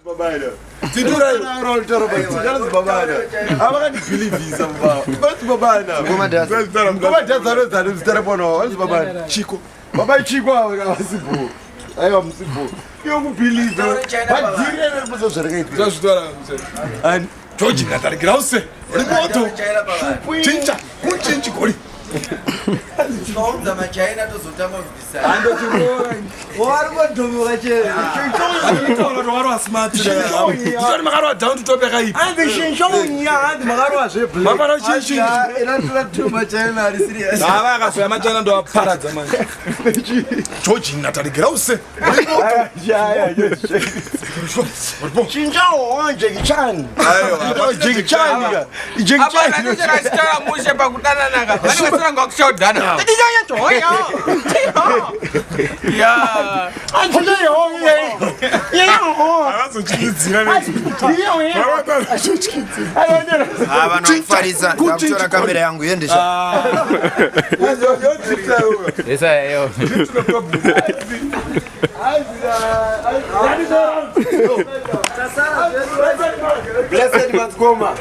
Babaina. Tidura na roll toroba. Tidura babaina. Abaka believe visa mbao. Basi babaina. Ngoma dazaro zaro zitarapono. Basi babaina. Chico. Baba Chico awasibu. Ayo msibu. Yo believe. But dire na buzo zereka. Zasudara mse. And George natari grause. Remoto. Chincha. Kuchinchi kori. Sonza machaina tozotama kubisa. Ando tukora. Warwa ndomukache. Chincho ndo smart. Zari makarwa down to beka ipi. Ande chincho nya ande makarwa zeple. Mama chinchi. Ina tula tu machaina ari serious. Baba akasoya machaina ndo aparadza manje. George natari grause. Ya. Chincho wanje kichani. Ayo, Jiggy Chan. Jiggy Chan. Apa nanti rasta mushe pakutana nanga. Mani wasira ngokushodana. Tadi jangan coyo. Ya. Anjye yo. Abazochikizira ne. Aba nokufarisa ndakutora kamera yangu yendesha. Esa yo. Blessed Matkoma.